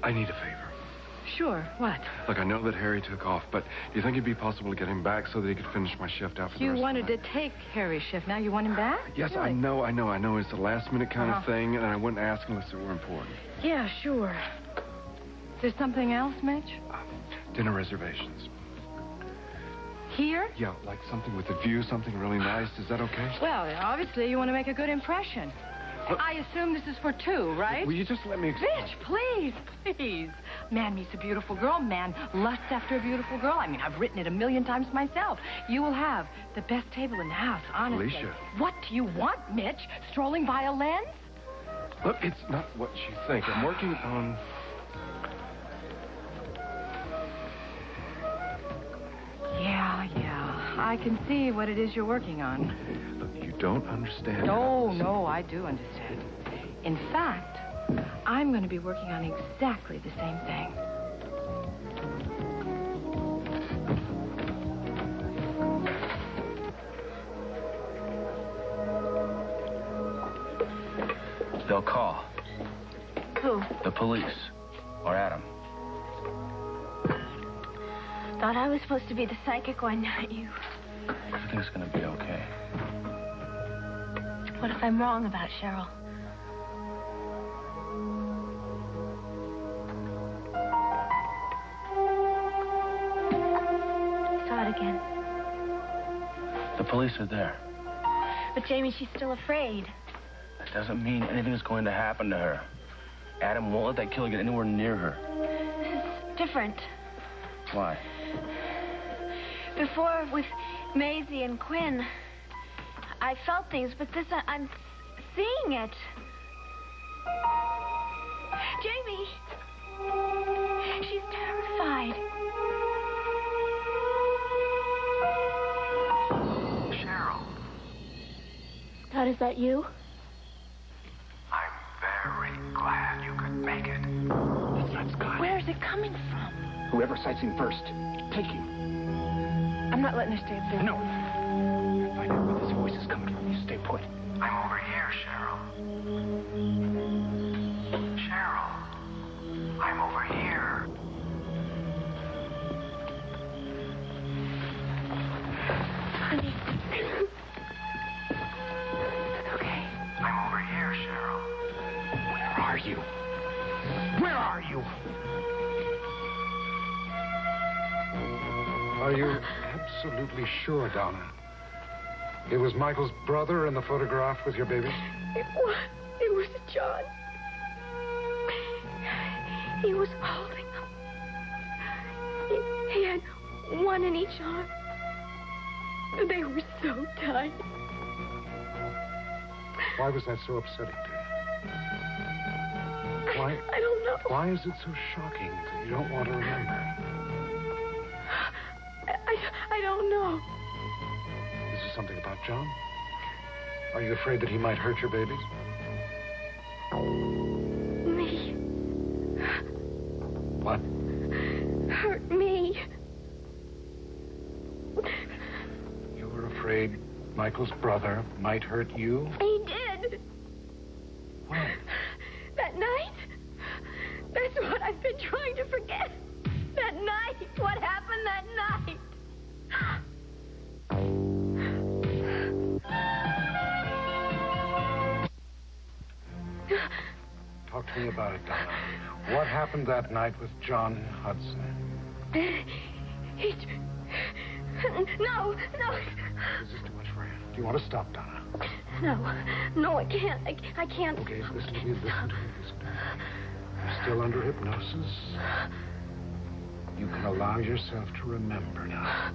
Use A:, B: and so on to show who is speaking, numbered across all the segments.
A: I need a favor.
B: Sure, what?
A: Look, I know that Harry took off, but do you think it'd be possible to get him back so that he could finish my shift out for the
B: You
A: rest
B: wanted
A: of the
B: to
A: night?
B: take Harry's shift. Now you want him back?
A: Yes,
B: Really?
A: I know. It's a last-minute kind of thing, and I wouldn't ask unless it were important.
B: Yeah, sure. Is there something else, Mitch?
A: Dinner reservations.
B: Here?
A: Yeah, like something with a view, something really nice. Is that okay?
B: Well, obviously you want to make a good impression.
A: Look,
B: I assume this is for two, right?
A: will you just let me explain?
B: Mitch, please. Man meets a beautiful girl. Man lusts after a beautiful girl. I mean, I've written it 1,000,000 times myself. You will have the best table in the house, honestly.
A: Alicia.
B: What do you want, Mitch? Strolling violins?
A: Look, it's not what you think. I'm working on...
B: Yeah. I can see what it is you're working on.
A: Look, you don't understand.
B: No, I do understand. In fact, I'm going to be working on exactly the same thing.
C: They'll call.
B: Who?
C: The police. Or Adam.
D: Thought I was supposed to be the psychic one, not you.
C: Everything's gonna be okay.
D: What if I'm wrong about Cheryl? Saw it again.
C: The police are there.
D: But Jamie, she's still afraid.
C: That doesn't mean anything's going to happen to her. Adam won't let that killer get anywhere near her.
D: This is different.
C: Why?
D: Before, with Maisie and Quinn, I felt things, but this, I'm seeing it. Jamie! She's terrified.
E: Cheryl,
D: God, is that you?
E: I'm very glad you could make it.
F: That's Scott.
D: Where is it coming from?
F: Whoever sights him first, take him.
D: I'm not letting her stay up there.
F: No. Find out where this voice is coming from. You stay put.
E: I'm over here, Cheryl. Cheryl, I'm over here.
D: Honey. It's okay.
E: I'm over here, Cheryl.
F: Where are you? Where are you?
G: Are you absolutely sure, Donna? It was Michael's brother in the photograph with your baby?
D: It was John. He was holding them. He had one in each arm. They were so tight.
G: Why was that so upsetting to you? Why?
D: I don't know.
G: Why is it so shocking that you don't want to remember?
D: I don't know.
G: Is this something about John? Are you afraid that he might hurt your babies?
D: Me.
G: What?
D: Hurt me.
G: You were afraid Michael's brother might hurt you?
D: He did.
G: When?
D: That night. That's what I've been trying to forget. That night. What happened that night?
G: Talk to me about it, Donna. What happened that night with John Hudson?
D: No.
G: Is this too much for you? Do you want to stop, Donna?
D: No, I can't. I can't.
G: Okay, listen to me. You're still under hypnosis. You can allow yourself to remember now.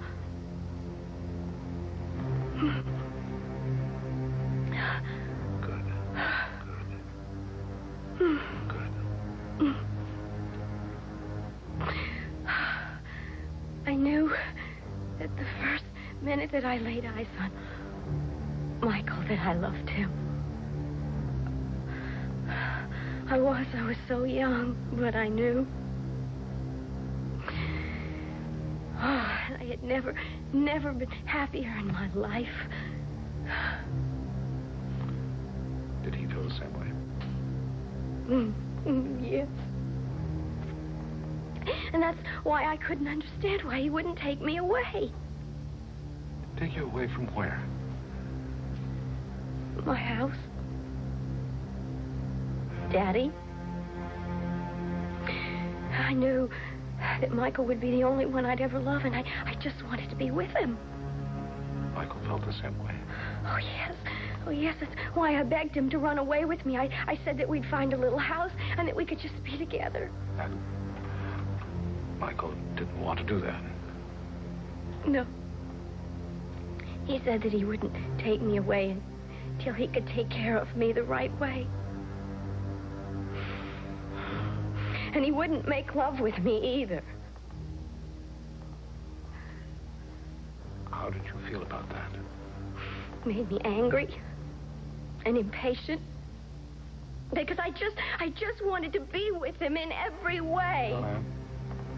G: Good.
D: I knew at the first minute that I laid eyes on Michael that I loved him. I was so young, but I knew. Oh, I had never been happier in my life.
G: Did he feel the same way?
D: Yes. And that's why I couldn't understand why he wouldn't take me away.
G: Take you away from where?
D: My house. Daddy. I knew that Michael would be the only one I'd ever love, and I just wanted to be with him.
G: Michael felt the same way.
D: Oh, yes. Oh, yes, that's why I begged him to run away with me. I said that we'd find a little house and that we could just be together.
G: Michael didn't want to do that.
D: No. He said that he wouldn't take me away until he could take care of me the right way. And he wouldn't make love with me either.
G: How did you feel about that?
D: Made me angry and impatient. Because I just wanted to be with him in every way.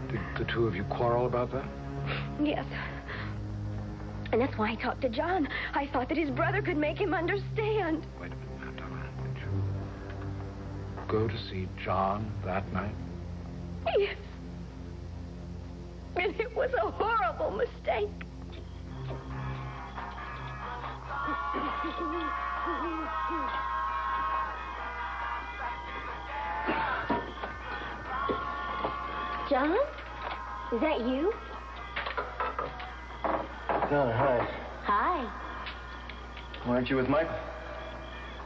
G: Did the two of you quarrel about that?
D: Yes. And that's why I talked to John. I thought that his brother could make him understand.
G: Wait a minute, Donna. Did you go to see John that night?
D: Yes. And it was a horrible mistake. John? Is that you?
C: Donna, hi.
D: Hi.
C: Weren't you with Michael?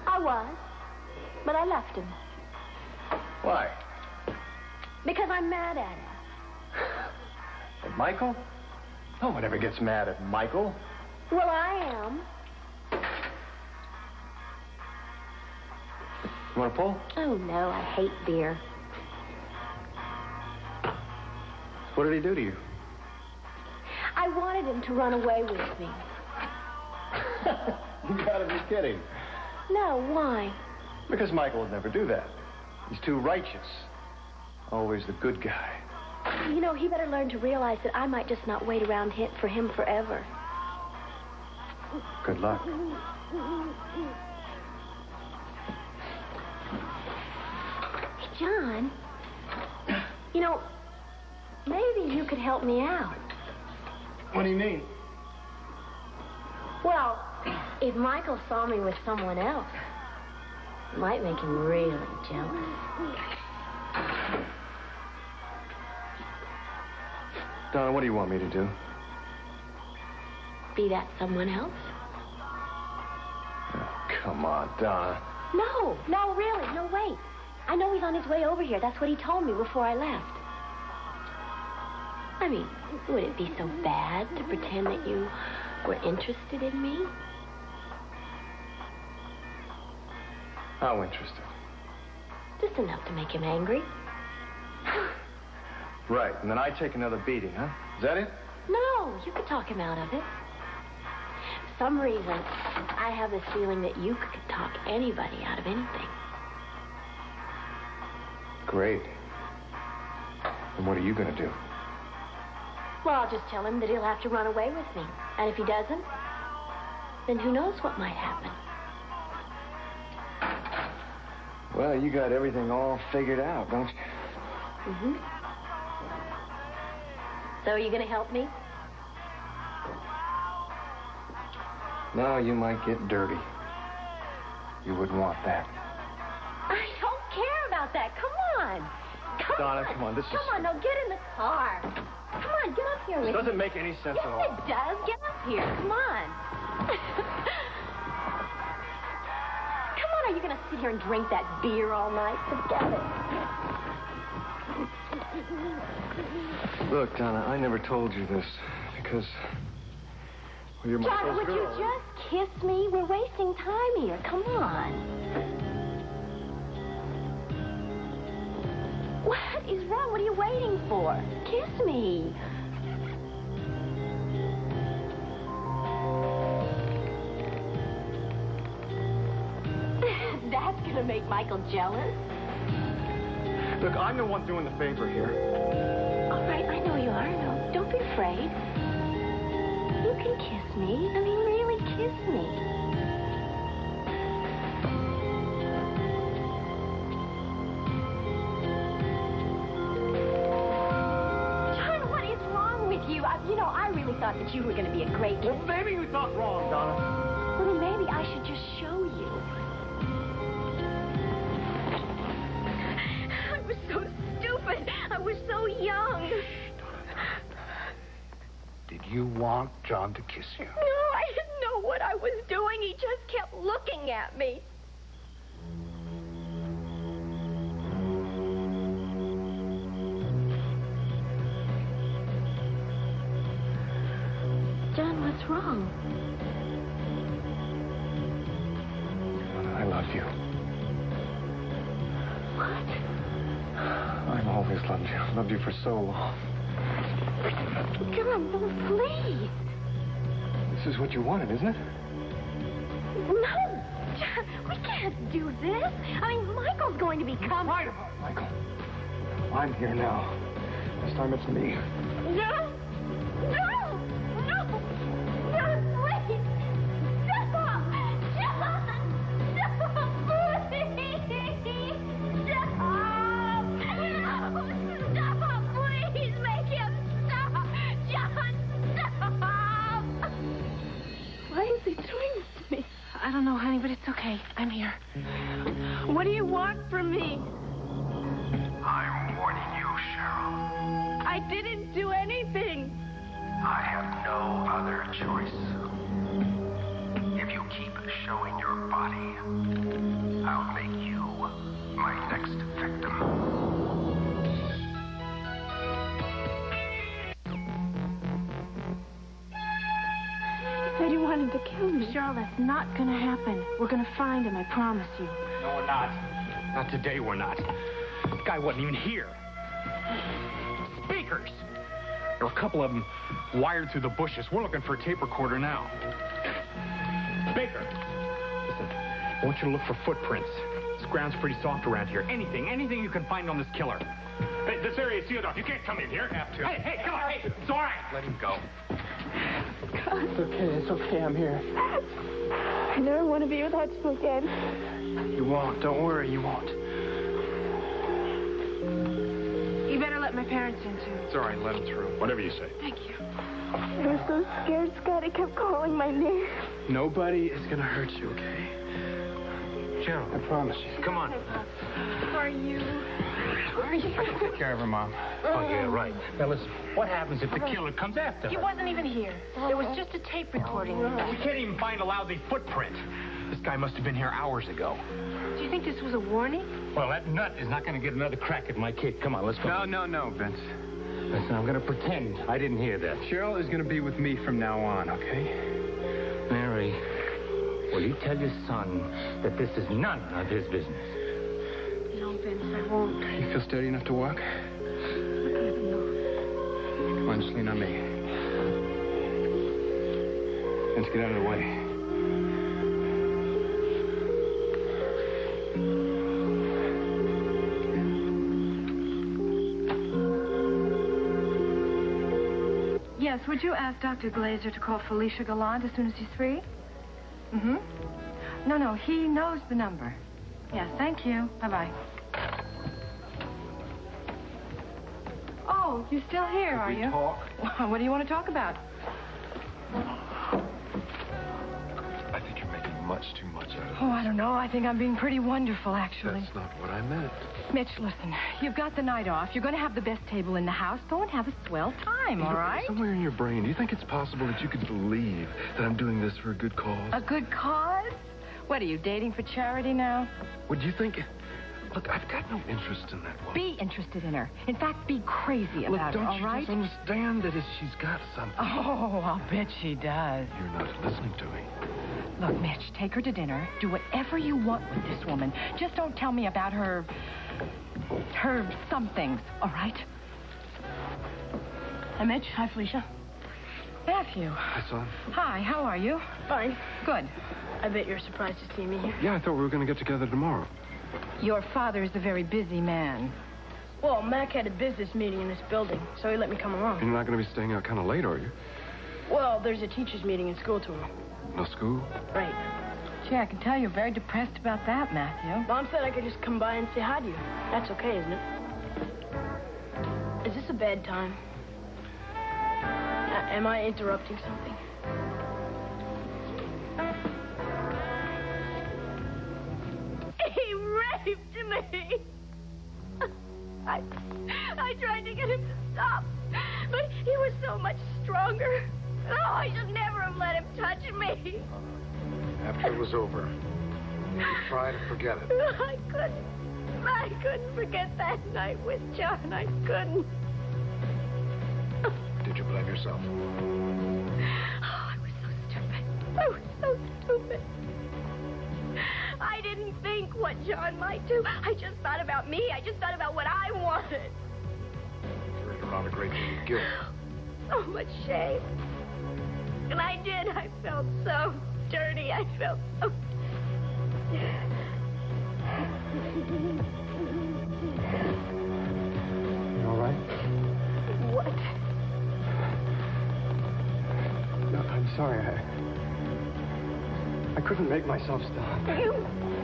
D: I was, but I left him.
C: Why?
D: Because I'm mad at him.
C: At Michael? No one ever gets mad at Michael.
D: Well, I am.
C: You want to pull?
D: Oh, no, I hate beer.
C: What did he do to you?
D: I wanted him to run away with me.
C: You gotta be kidding.
D: No, why?
C: Because Michael would never do that. He's too righteous. Always the good guy.
D: You know, he better learn to realize that I might just not wait around for him forever.
C: Good luck.
D: Hey, John, you know, maybe you could help me out.
C: What do you mean?
D: Well, if Michael saw me with someone else, it might make him really jealous.
C: Donna, what do you want me to do?
D: Be that someone else?
C: Oh, come on, Donna.
D: No, really, no, wait. I know he's on his way over here. That's what he told me before I left. I mean, would it be so bad to pretend that you were interested in me?
C: How interested?
D: Just enough to make him angry.
C: Right, and then I take another beating, huh? Is that it?
D: No, you could talk him out of it. For some reason, I have this feeling that you could talk anybody out of anything.
C: Great. And what are you going to do?
D: Well, I'll just tell him that he'll have to run away with me. And if he doesn't, then who knows what might happen.
C: Well, you got everything all figured out, don't you?
D: Mm-hmm. So are you going to help me?
C: No, you might get dirty. You wouldn't want that.
D: I don't care about that. Come on.
C: Donna, come on, this is...
D: Come on, no, get in the car. Come on, get up here with me.
C: This doesn't make any sense
D: Yes,
C: at all.
D: it does. Get up here. Come on. Come on, are you going to sit here and drink that beer all night? Forget it.
C: Look, Donna, I never told you this because... Well, you're my
D: John,
C: close
D: would
C: girl.
D: you just kiss me? We're wasting time here. Come on. What is wrong? What are you waiting for? Kiss me. That's gonna make Michael jealous.
C: Look, I'm the one doing the favor here.
D: All right, I know you are. No, don't be afraid. You can kiss me. I mean, really kiss me. thought that you were going to be a great...
F: Well, maybe you thought wrong, Donna.
D: Well, then maybe I should just show you. I was so stupid. I was so young.
G: Did you want John to kiss you?
D: No, I didn't know what I was doing. He just kept looking at me. John, what's wrong?
A: I love you.
D: What?
A: I've always loved you. Loved you for so long.
D: John, no, please.
A: This is what you wanted, isn't it?
D: No, John, we can't do this. I mean, Michael's going to be coming.
A: Right about it, Michael. I'm here now. This time it's me.
D: No! No! No! John, please! Stop! John! Stop! Please! Stop! Stop! Please make him stop! John, stop! Why is he doing this to me?
B: I don't know, honey, but it's okay. I'm here. What do you want from me?
E: I'm warning you, Cheryl.
B: I didn't do anything.
E: I have no other choice. If you keep showing your body, I'll make you my next victim.
D: Said he wanted to kill me.
B: Cheryl, that's not going to happen. We're going to find him, I promise you.
F: No, we're not. Not today, we're not. The guy wasn't even here. Speakers! There were a couple of them wired through the bushes. We're looking for a tape recorder now. Baker, listen, I want you to look for footprints. This ground's pretty soft around here. Anything you can find on this killer. Hey, this area is sealed off. You can't come in here. Have to. Hey, come on. Hey, it's all right. Let him go.
C: It's okay, I'm here.
D: I never want to be without you again.
C: You won't. Don't worry, you won't.
B: You better let my parents in, too.
A: It's all right. Let him through.
F: Whatever you say.
B: Thank you.
D: I was so scared. Scotty kept calling my name.
C: Nobody is gonna hurt you, okay?
A: Cheryl.
C: I promise you.
F: Come on.
D: How are you? How are you?
C: Take care of her, Mom.
F: Oh, yeah, right. Now, listen, what happens if the killer comes after
B: He
F: her?
B: wasn't even here. It was just a tape recording.
F: We can't even find a lousy footprint. This guy must have been here hours ago.
B: Do you think this was a warning?
F: Well, that nut is not going to get another crack at my kid. Come on, let's go.
C: No, Vince.
F: Listen, I'm going to pretend I didn't hear that.
C: Cheryl is gonna be with me from now on, okay?
F: Mary, will you tell your son that this is none of his business?
D: No, Vince, I won't.
C: You feel steady enough to walk? Come on, just lean on me. Vince, get out of the way.
B: Yes, would you ask Dr. Glazer to call Felicia Gallant as soon as he's free? Mm-hmm. No, he knows the number. Yes, thank you. Bye-bye. Oh, you're still here, are you?
A: Talk.
B: Well, what do you want to talk about?
A: I think you're making much too much out of it.
B: Oh, I don't know. I think I'm being pretty wonderful, actually.
A: That's not what I meant.
B: Mitch, listen. You've got the night off. You're going to have the best table in the house. Go and have a swell time, all right?
A: Somewhere in your brain, do you think it's possible that you could believe that I'm doing this for a good cause?
B: A good cause? What, are you dating for charity now?
A: Would you think... Look, I've got no interest in that woman.
B: Be interested in her. In fact, be crazy about her, all right?
A: Don't you just understand that she's got something?
B: Oh, I'll bet she does.
A: You're not listening to me.
B: Look, Mitch, take her to dinner. Do whatever you want with this woman. Just don't tell me about her somethings, all right? Hi, Mitch. Hi, Felicia. Matthew.
A: Hi, son.
B: Hi, how are you?
H: Fine.
B: Good.
H: I bet you're surprised to see me here.
A: Yeah, I thought we were going to get together tomorrow.
B: Your father is a very busy man.
H: Well, Mac had a business meeting in this building, so he let me come along.
A: You're not going to be staying out kind of late, are you?
H: Well, there's a teacher's meeting in school tomorrow.
A: No school?
H: Right.
B: Gee, I can tell you're very depressed about that, Matthew.
H: Mom said I could just come by and say hi to you. That's okay, isn't it? Is this a bad time? Am I interrupting something?
D: He raped me. I tried to get him to stop, but he was so much stronger. Oh, I should never have let him touch me.
G: After it was over, you try to forget it.
D: I couldn't forget that night with John. I couldn't.
G: Did you blame yourself?
D: Oh, I was so stupid. I was so stupid. I didn't think what John might do. I just thought about me. I just thought about what I wanted.
G: Carried around a great deal of guilt.
D: So much shame. And I did. I felt so dirty. I felt so...
I: You all right?
D: What?
I: No, I'm sorry. I couldn't make myself stop.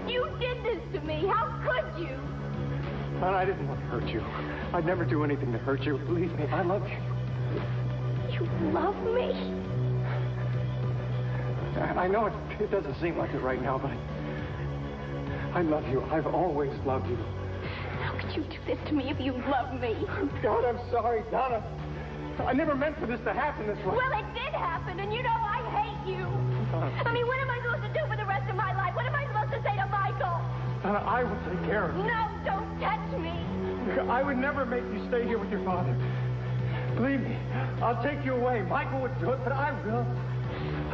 D: You did this to me. How could you?
I: And I didn't want to hurt you. I'd never do anything to hurt you. Believe me, I love you.
D: You love me?
I: I know it doesn't seem like it right now, but I love you. I've always loved you.
D: How could you do this to me if you love me?
I: God, I'm sorry, Donna. I never meant for this to happen this way.
D: Well, it did happen, and you know I hate you. I mean, what am I supposed to do for the rest of my life? What am I supposed to say to Michael?
I: Donna, I will take care of you.
D: No, don't touch me.
I: I would never make you stay here with your father. Believe me, I'll take you away. Michael would do it, but I will.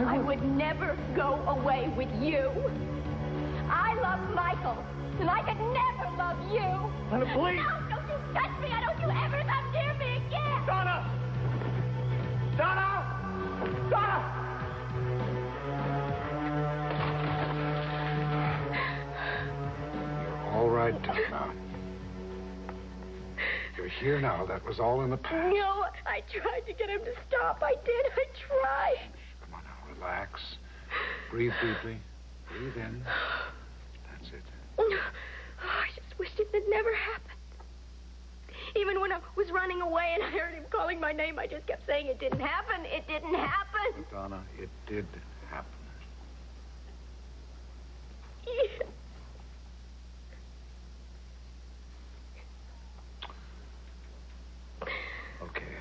D: I would never go away with you. I love Michael, and I could never love you.
I: Donna, please.
D: No, don't you touch me. I don't you ever come near me again.
I: Donna! Donna! Donna!
G: You're all right, Donna. You're here now. That was all in the past.
D: No, I tried to get him to stop. I did. I tried.
G: Come on now, relax. Breathe deeply. Breathe in. That's it.
D: Oh, I just wished it had never happened. Even when I was running away and I heard him calling my name, I just kept saying it didn't happen. It didn't happen.
G: Donna, it did happen.
D: Yeah.
G: Okay.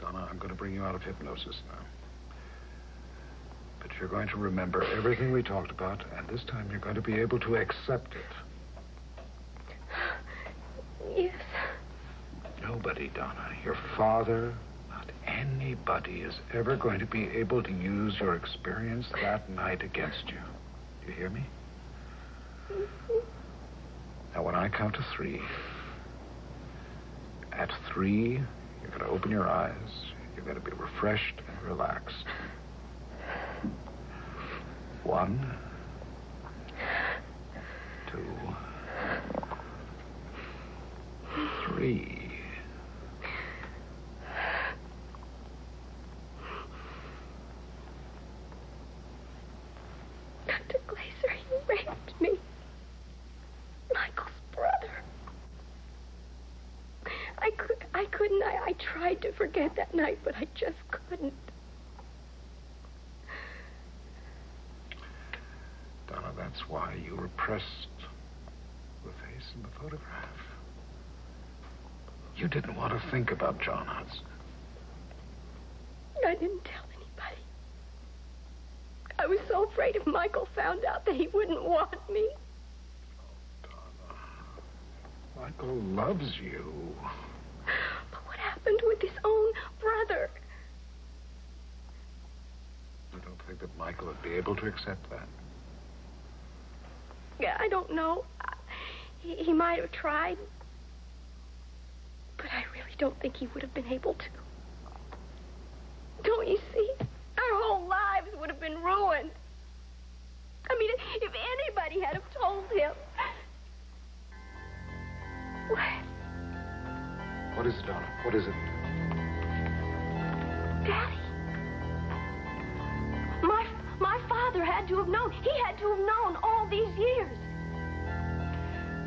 G: Donna, I'm going to bring you out of hypnosis now. But you're going to remember everything we talked about, and this time you're going to be able to accept it.
D: Yes.
G: Nobody, Donna, your father, not anybody, is ever going to be able to use your experience that night against you. You hear me? Now, when I count to 3, at 3, you're going to open your eyes. You're going to be refreshed and relaxed. 1, 2, 3.
D: Dr. Glazer, you raped me. Michael's brother. I couldn't. I tried to forget that night, but I just couldn't.
G: Donna, that's why you repressed the face in the photograph. You didn't want to think about John Hudson.
D: I didn't tell anybody. I was so afraid if Michael found out that he wouldn't want me.
G: Donna, Michael loves you.
D: But what happened with his own brother?
G: You don't think that Michael would be able to accept that?
D: Yeah, I don't know. He might have tried. But I really don't think he would have been able to. Don't you see? Our whole lives would have been ruined. I mean, if anybody had have told him.
G: What is it, Donna? What is it?
D: Daddy. My father had to have known. He had to have known all these years.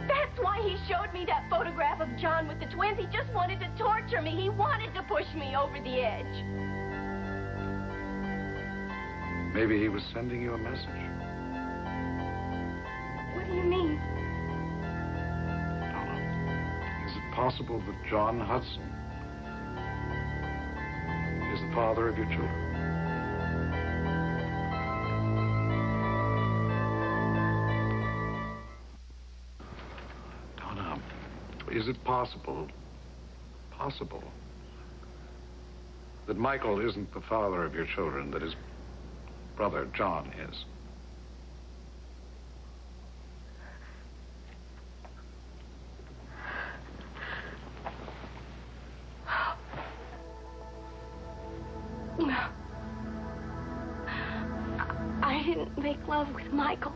D: That's why he showed me me that photograph of John with the twins. He just wanted to torture me. He wanted to push me over the edge.
G: Maybe he was sending you a message.
D: What do you mean?
G: Is it possible that John Hudson is the father of your children? Donna, is it possible that Michael isn't the father of your children, that his brother John is?
D: I didn't make love with Michael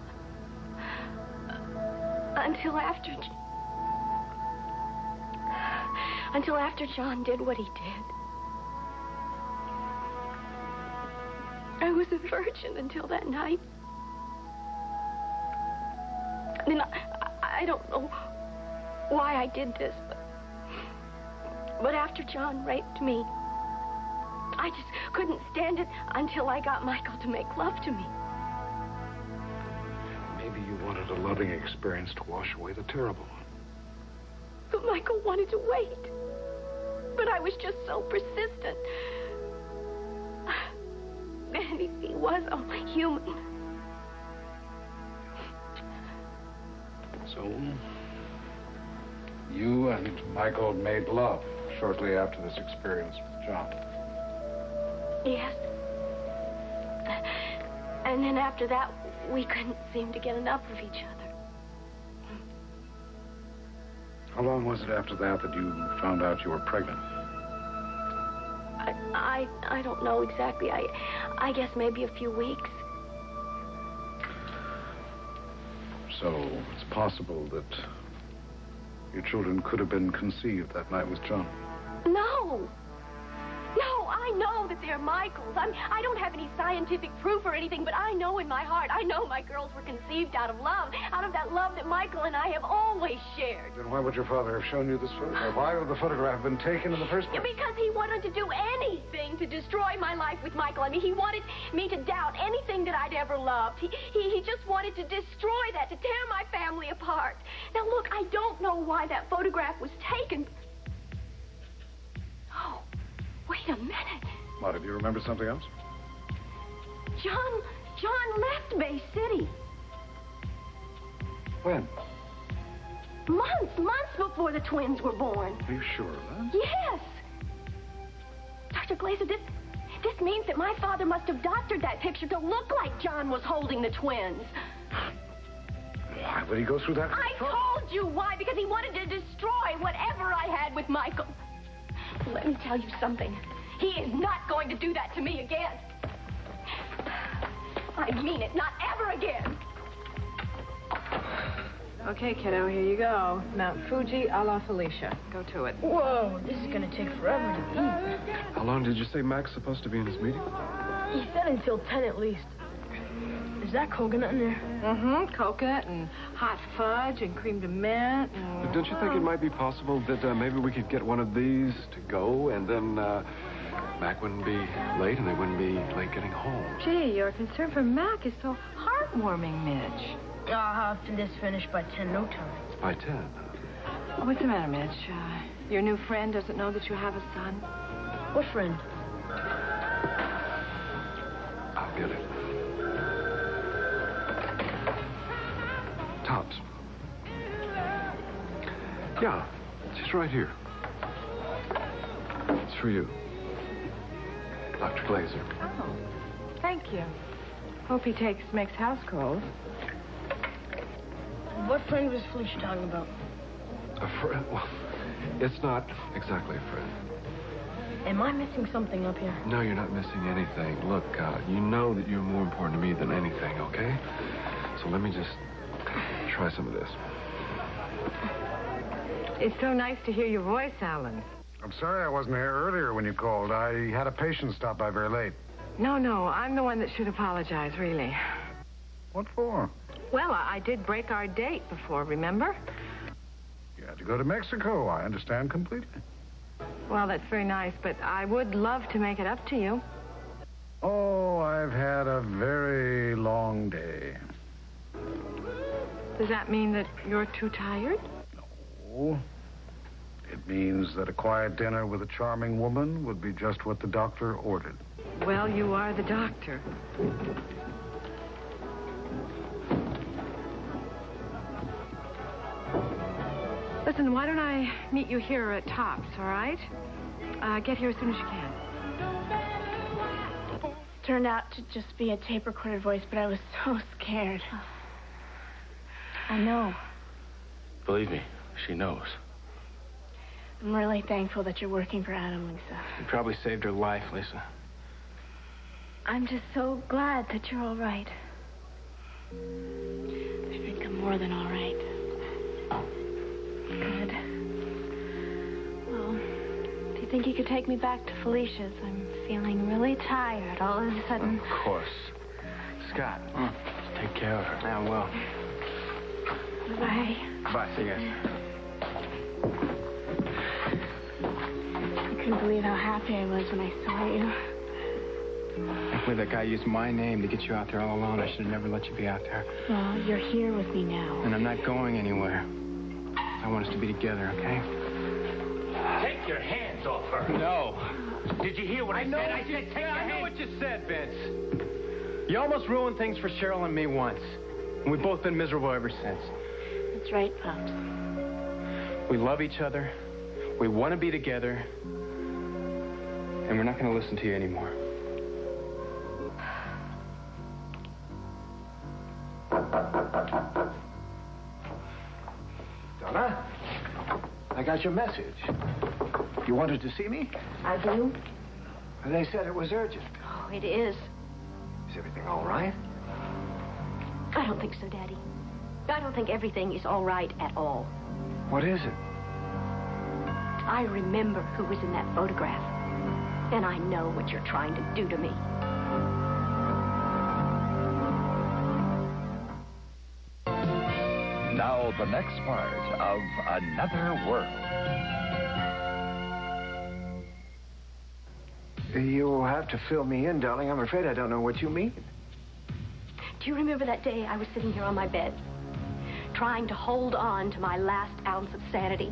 D: until after John did what he did. I was a virgin until that night. And I don't know why I did this, but after John raped me, I just couldn't stand it until I got Michael to make love to me.
G: Maybe you wanted a loving experience to wash away the terrible one.
D: But Michael wanted to wait. But I was just so persistent. And he was only human.
G: So, you and Michael made love shortly after this experience with John.
D: Yes. And then after that, we couldn't seem to get enough of each other.
G: How long was it after that you found out you were pregnant?
D: I don't know exactly. I guess maybe a few weeks.
G: So it's possible that your children could have been conceived that night with John?
D: No, I know that they're Michael's. I don't have any scientific proof or anything, but I know in my heart, I know my girls were conceived out of love, out of that love that Michael and I have always shared.
G: Then why would your father have shown you this photograph? Why would the photograph have been taken in the first place?
D: Because he wanted to do anything to destroy my life with Michael. I mean, he wanted me to doubt anything that I'd ever loved. He just wanted to destroy that, to tear my family apart. Now, look, I don't know why that photograph was taken. Oh, wait a minute.
G: What, have you remembered something else?
D: John left Bay City.
G: When?
D: Months before the twins were born.
G: Are you sure of that?
D: Yes. Dr. Glazer, this means that my father must have doctored that picture to look like John was holding the twins.
G: Why would he go through that?
D: I told you why, because he wanted to destroy whatever I had with Michael. Let me tell you something. He is not going to do that to me again. I mean it, not ever again.
B: Okay, kiddo, here you go. Mount Fuji a la Felicia. Go to it.
H: Whoa, this is gonna take forever to eat.
A: How long did you say Mac's supposed to be in his meeting?
H: He said until 10 at least. Is that coconut in there?
B: Mm-hmm. Coconut and hot fudge and cream de mint.
A: But don't you think it might be possible that maybe we could get one of these to go, and then Mac wouldn't be late and they wouldn't be late getting home?
B: Gee, your concern for Mac is so heartwarming, Mitch.
H: I'll have this finished by 10, no time.
A: It's by 10.
B: What's the matter, Mitch? Your new friend doesn't know that you have a son?
H: What friend?
A: I'll get it. Tots. Yeah, she's right here. It's for you. Dr. Glazer.
B: Oh, thank you. Hope he makes house calls.
H: What friend was Felicia talking about?
A: A friend? Well, it's not exactly a friend.
H: Am I missing something up here?
A: No, you're not missing anything. Look, you know that you're more important to me than anything, okay? So let me just try some of this.
B: It's so nice to hear your voice, Alan.
G: I'm sorry I wasn't here earlier when you called. I had a patient stop by very late.
B: No, I'm the one that should apologize, really.
G: What for?
B: Well, I did break our date before, remember?
G: Yes. to go to Mexico. I understand completely.
B: Well, that's very nice, but I would love to make it up to you.
G: Oh, I've had a very long day.
B: Does that mean that you're too tired?
G: No. It means that a quiet dinner with a charming woman would be just what the doctor ordered.
B: Well, you are the doctor. Listen, why don't I meet you here at Tops, all right? Get here as soon as you can.
H: Turned out to just be a tape-recorded voice, but I was so scared. I know.
C: Believe me, she knows.
H: I'm really thankful that you're working for Adam, Lisa.
F: You probably saved her life, Lisa.
H: I'm just so glad that you're all right. I think I'm more than all right. Good. Well, do you think you could take me back to Felicia's? I'm feeling really tired all of a sudden.
C: Of course. Scott, take care of her.
F: I will.
H: Bye.
F: Bye. See you guys.
H: I couldn't believe how happy I was when I saw you.
F: I can't believe that guy used my name to get you out there all alone. I should have never let you be out there.
H: Well, you're here with me now.
F: And I'm not going anywhere. I want us to be together, okay?
C: Take your hands off her.
F: No.
C: Did you hear what I said? I said take your hands.
F: I know what you said, Vince. You almost ruined things for Cheryl and me once. And we've both been miserable ever since.
H: That's right, Pops.
F: We love each other. We want to be together. And we're not going to listen to you anymore.
J: Donna, I got your message. You wanted to see me?
D: I do?
J: They said it was urgent.
D: Oh, it is.
J: Is everything all right?
D: I don't think so, Daddy. I don't think everything is all right at all.
J: What is it?
D: I remember who was in that photograph. And I know what you're trying to do to me.
K: Now the next part of Another World.
J: You'll have to fill me in, darling. I'm afraid I don't know what you mean.
D: Do you remember that day I was sitting here on my bed, trying to hold on to my last ounce of sanity?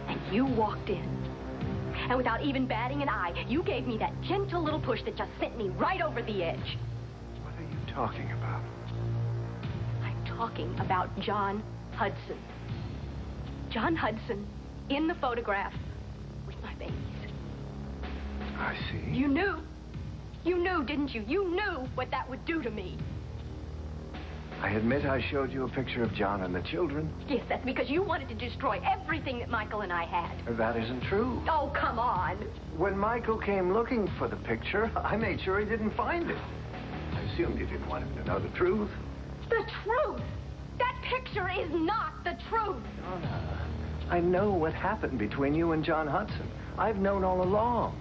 D: And you walked in. And without even batting an eye, you gave me that gentle little push that just sent me right over the edge.
J: What are you talking about?
D: I'm talking about John Hudson. John Hudson in the photograph with my babies.
J: I see.
D: You knew. You knew, didn't you? You knew what that would do to me.
J: I admit I showed you a picture of John and the children.
D: Yes, that's because you wanted to destroy everything that Michael and I had.
J: That isn't true.
D: Oh, come on.
J: When Michael came looking for the picture, I made sure he didn't find it. I assumed you didn't want him to know the truth.
D: The truth? That picture is not the truth.
J: Donna, I know what happened between you and John Hudson. I've known all along.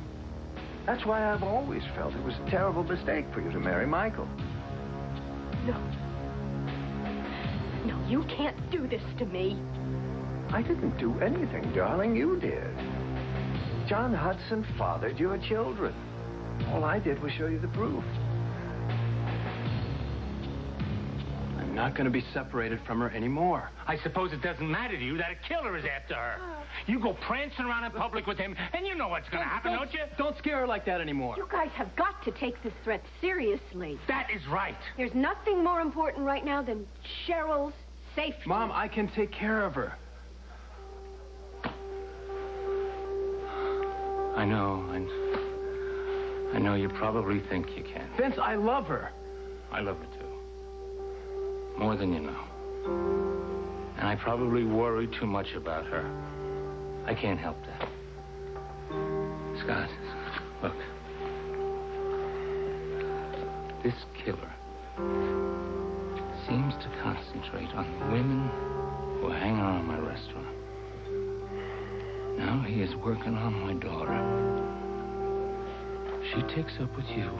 J: That's why I've always felt it was a terrible mistake for you to marry Michael.
D: No. No, you can't do this to me.
J: I didn't do anything, darling. You did. John Hudson fathered your children. All I did was show you the proof.
F: I'm not going to be separated from her anymore.
C: I suppose it doesn't matter to you that a killer is after her. You go prancing around in public with him, and you know what's going to happen, don't you?
F: Don't scare her like that anymore.
D: You guys have got to take this threat seriously.
C: That is right.
D: There's nothing more important right now than Cheryl's safety.
F: Mom, I can take care of her.
C: I know, and I know you probably think you can.
F: Vince, I love her.
C: I love her, too. More than you know. And I probably worry too much about her. I can't help that. Scott, look. This killer seems to concentrate on the women who hang around my restaurant. Now he is working on my daughter. She takes up with you.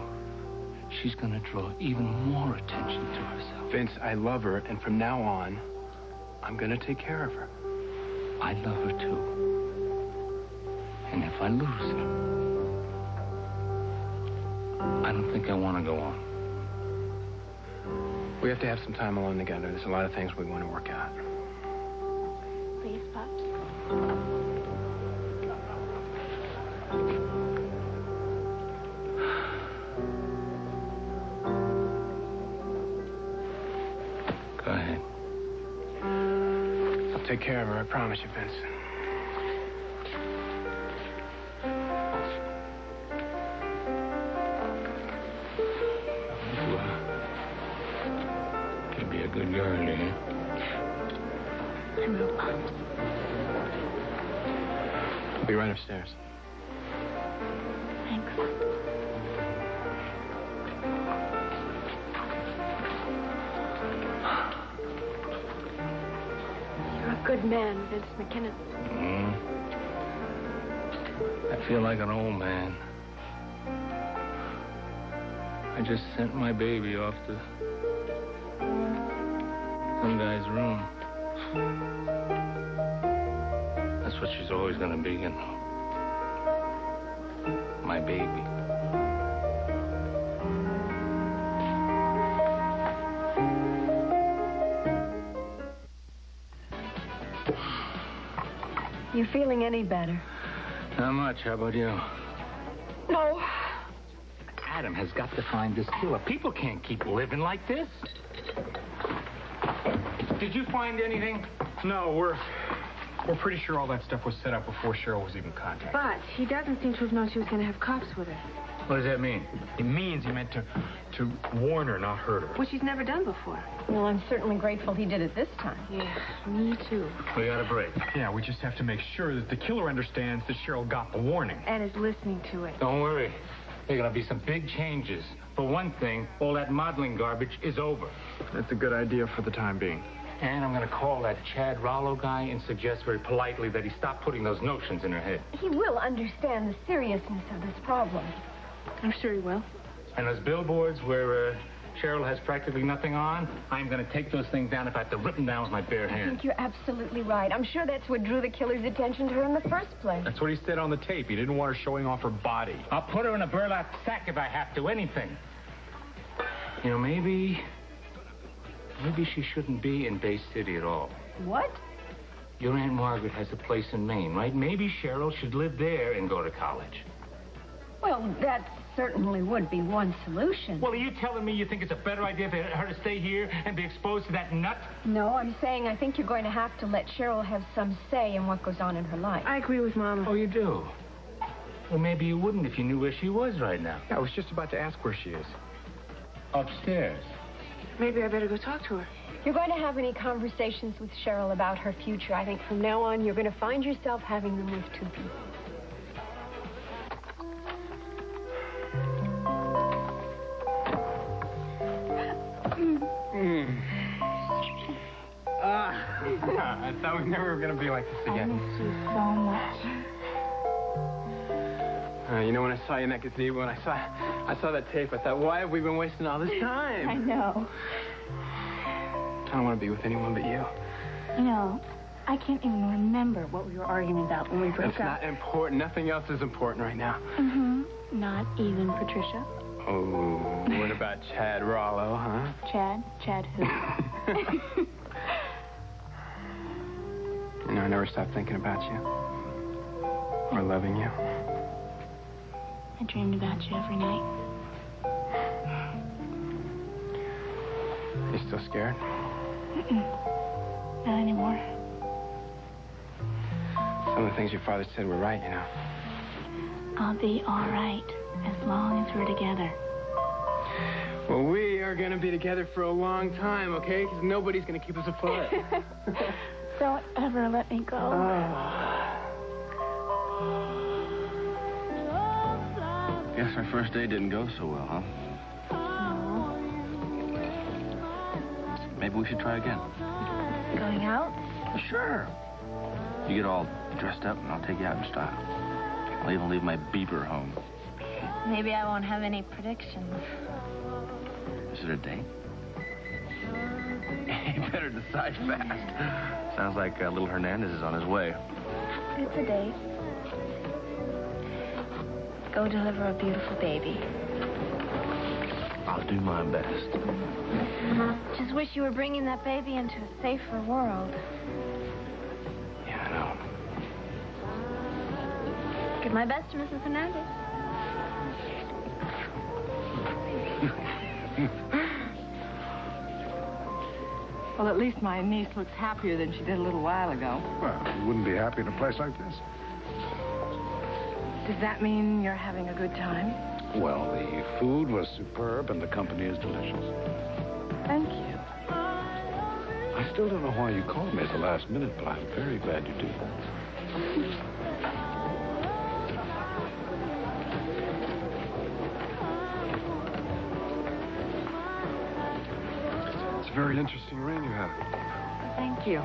C: She's going to draw even more attention to herself.
F: Vince, I love her, and from now on, I'm going to take care of her.
C: I love her too. And if I lose her, I don't think I want to go on.
L: We have to have some time alone together. There's a lot of things we want to work out.
H: Please, Pops.
C: Go ahead.
L: I'll take care of her, I promise you, Vince.
C: You'll be a good girl, dear.
H: I will, Pops.
L: I'll be right upstairs.
H: Thanks. You're a good man, Vince McKinnon.
C: I feel like an old man. I just sent my baby off to some guy's room. That's what she's always gonna be, you know. My baby.
B: You feeling any better?
C: Not much. How about you?
B: No.
C: Adam has got to find this killer. People can't keep living like this. Did you find anything?
F: No, we're pretty sure all that stuff was set up before Cheryl was even contacted.
B: But he doesn't seem to have known she was going to have cops with her.
C: What does that mean?
F: It means he meant to warn her, not hurt her.
B: Which he's never done before.
M: Well, I'm certainly grateful he did it this time.
B: Yeah, me too.
C: We got a break.
F: Yeah, we just have to make sure that the killer understands that Cheryl got the warning.
B: And is listening to it.
C: Don't worry. There are going to be some big changes. For one thing, all that modeling garbage is over.
F: That's a good idea for the time being.
C: And I'm going to call that Chad Rollo guy and suggest very politely that he stop putting those notions in her head.
M: He will understand the seriousness of this problem.
B: I'm sure he will.
C: And those billboards where Cheryl has practically nothing on, I'm going to take those things down if I have to rip them down with my bare
M: I
C: hands.
M: think you're absolutely right. I'm sure that's what drew the killer's attention to her in the first place.
F: That's what he said on the tape. He didn't want her showing off her body.
C: I'll put her in a burlap sack if I have to, anything. You know, maybe she shouldn't be in Bay City at all.
M: What?
C: Your Aunt Margaret has a place in Maine, right? Maybe Cheryl should live there and go to college.
M: Well, that certainly would be one solution.
C: Well, are you telling me you think it's a better idea for her to stay here and be exposed to that nut?
M: No, I'm saying I think you're going to have to let Cheryl have some say in what goes on in her life.
B: I agree with Mama.
C: Oh, you do? Well, maybe you wouldn't if you knew where she was right now.
F: I was just about to ask where she is.
C: Upstairs.
B: Maybe I better go talk to her.
M: If you're going to have any conversations with Cheryl about her future, I think from now on you're going to find yourself having them with two people.
L: I thought we never were going to be like this again.
B: I miss you so much.
L: You know, when I saw you in that gazebo, when I saw that tape, I thought, why have we been wasting all this time?
H: I know.
L: I don't want to be with anyone but you.
H: No, I can't even remember what we were arguing about when we broke
L: It's not important. Nothing else is important right now.
H: Mm-hmm. Not even Patricia.
L: Oh, what about Chad Rollo, huh?
H: Chad who?
L: You know, I never stopped thinking about you. Or loving you.
H: I dreamed about you every night.
L: You still scared?
H: Mm-mm. Not anymore.
L: Some of the things your father said were right, you know.
H: I'll be all right as long as we're together.
L: Well, we are going to be together for a long time, okay? Because nobody's going to keep us apart.
H: Don't ever let me go.
A: Guess our first day didn't go so well, huh? Maybe we should try again.
H: Going out?
A: Sure. You get all dressed up and I'll take you out in style. I'll even leave my beeper home.
H: Maybe I won't have any predictions.
A: Is it a date?
N: He better decide fast. Sounds like little Hernandez is on his way.
H: It's a date. Go deliver a beautiful baby.
N: I'll do my best.
H: Just wish you were bringing that baby into a safer world.
N: Yeah, I know.
H: Give my best to Mrs. Hernandez.
B: Well, at least my niece looks happier than she did a little while ago.
G: Well, you wouldn't be happy in a place like this.
B: Does that mean you're having a good time?
G: Well, the food was superb and the company is delicious.
B: Thank you.
G: I still don't know why you called me at the last minute, but I'm very glad you did.
A: It's a very interesting ring you have.
H: Thank you.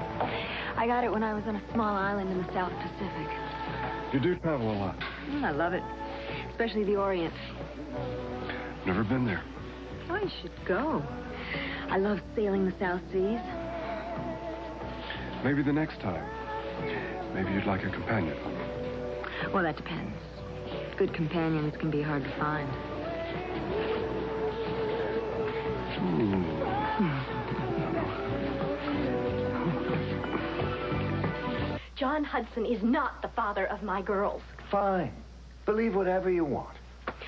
H: I got it when I was on a small island in the South Pacific.
A: You do travel a lot.
H: I love it. Especially the Orient.
A: Never been there.
H: Oh, you should go. I love sailing the South Seas.
A: Maybe the next time. Maybe you'd like a companion.
H: Well, that depends. Good companions can be hard to find.
D: John Hudson is not the father of my girls.
J: Fine. Believe whatever you want.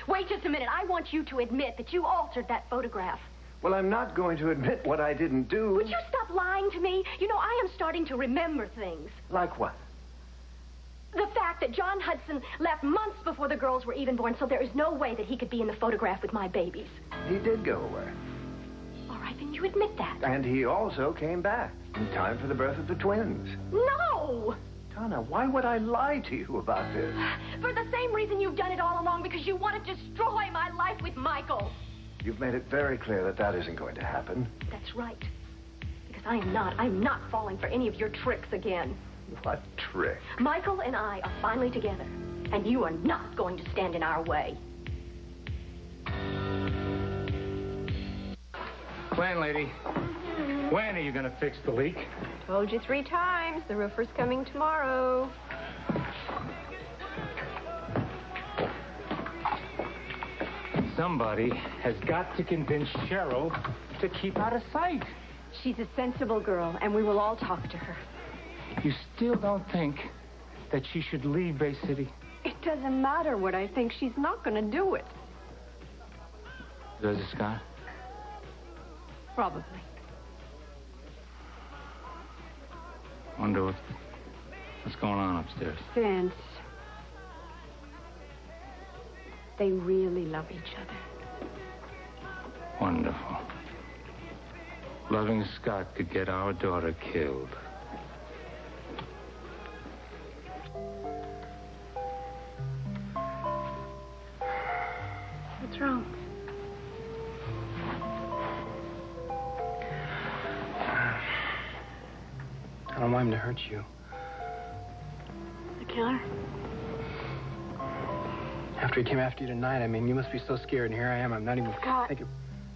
D: Wait just a minute. I want you to admit that you altered that photograph.
J: Well, I'm not going to admit what I didn't do.
D: Would you stop lying to me? You know, I am starting to remember things.
J: Like what?
D: The fact that John Hudson left months before the girls were even born, so there is no way that he could be in the photograph with my babies.
J: He did go away.
D: All right, then you admit that.
J: And he also came back in time for the birth of the twins.
D: No!
J: Donna, why would I lie to you about this?
D: For the same reason you've done it all along, because you want to destroy my life with Michael.
J: You've made it very clear that that isn't going to happen.
D: That's right. Because I'm not falling for any of your tricks again.
J: What trick?
D: Michael and I are finally together, and you are not going to stand in our way.
C: Landlady, when are you going to fix the leak?
M: Told you 3 times. The roofer's coming tomorrow.
C: Somebody has got to convince Cheryl to keep out of sight.
M: She's a sensible girl, and we will all talk to her.
C: You still don't think that she should leave Bay City?
M: It doesn't matter what I think. She's not going to do it.
C: Does it, Scott?
M: Probably.
C: Wonder what's going on upstairs.
M: Vince. They really love each other.
C: Wonderful. Loving Scott could get our daughter killed.
H: What's wrong?
L: I don't want him to hurt you.
H: The killer?
L: After he came after you tonight, I mean, you must be so scared, and here I am. I'm not even
H: Scott,
L: thinking.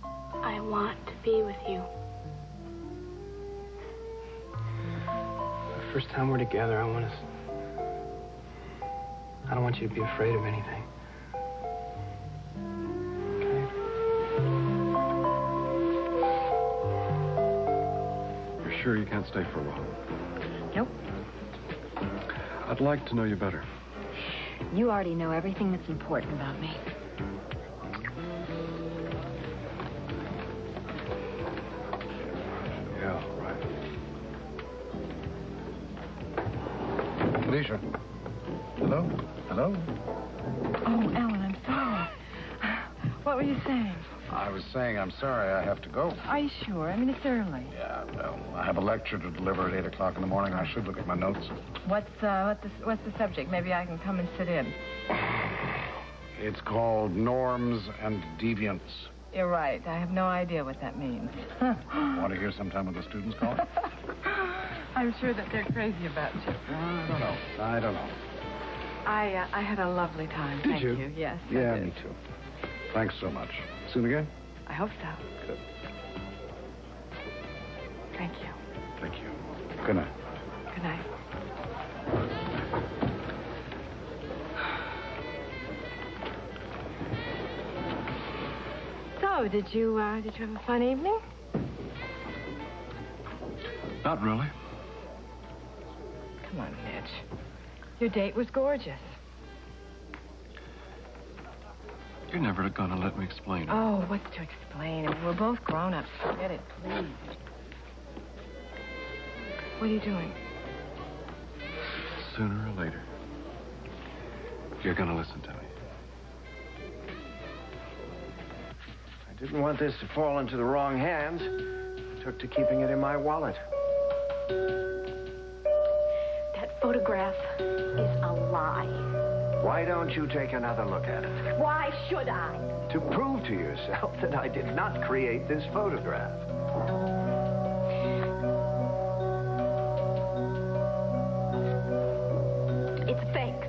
H: I want to be with you.
L: The first time we're together, I don't want you to be afraid of anything.
A: You're sure you can't stay for a while?
H: Nope.
A: I'd like to know you better.
H: You already know everything that's important about me.
G: Yeah, right. Felicia. Hello? Hello?
B: Oh, Alan, I'm sorry. What were you saying?
G: I was saying I'm sorry I have to go.
B: Are you sure? I mean, it's early.
G: Yeah, well, I have a lecture to deliver at 8 o'clock in the morning. I should look at my notes.
B: What's the subject? Maybe I can come and sit in.
G: It's called Norms and Deviants.
B: You're right. I have no idea what that means.
G: Want to hear sometime when the students call?
B: I'm sure that they're crazy about you.
G: I don't know.
B: I had a lovely time.
G: Did
B: Thank
G: you?
B: Yes.
G: Yeah,
B: I did.
G: me too. Thanks so much. Soon again?
B: I hope so.
G: Good.
B: Thank you.
G: Thank you. Good night.
B: Good night. So, did you have a fun evening?
A: Not really.
B: Come on, Mitch. Your date was gorgeous.
A: You're never gonna let me explain.
B: Oh, what's to explain? I mean, we're both grown-ups. Forget it, please. What are you doing?
A: Sooner or later, you're gonna listen to me.
J: I didn't want this to fall into the wrong hands. I took to keeping it in my wallet.
D: That photograph is a lie.
J: Why don't you take another look at it?
D: Why should I?
J: To prove to yourself that I did not create this photograph.
D: It's fake.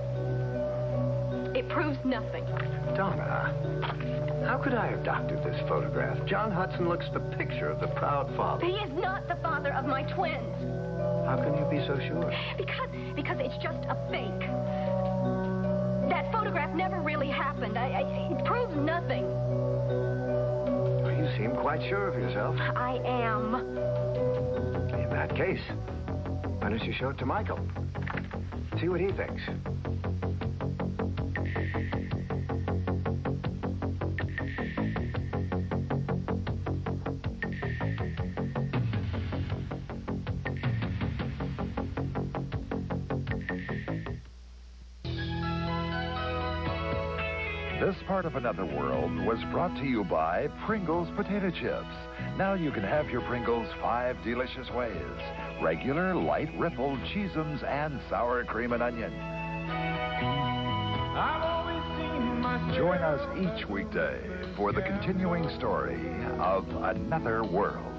D: It proves nothing.
J: Donna, how could I have doctored this photograph? John Hudson looks the picture of the proud father.
D: He is not the father of my twins.
J: How can you be so sure?
D: Because it's just a fake. That photograph never really happened. It proves nothing.
J: Well, you seem quite sure of yourself.
D: I am.
J: In that case, why don't you show it to Michael? See what he thinks.
K: This part of Another World was brought to you by Pringles Potato Chips. Now you can have your Pringles 5 delicious ways. Regular, light, rippled, cheesums, and sour cream and onion. Join us each weekday for the continuing story of Another World.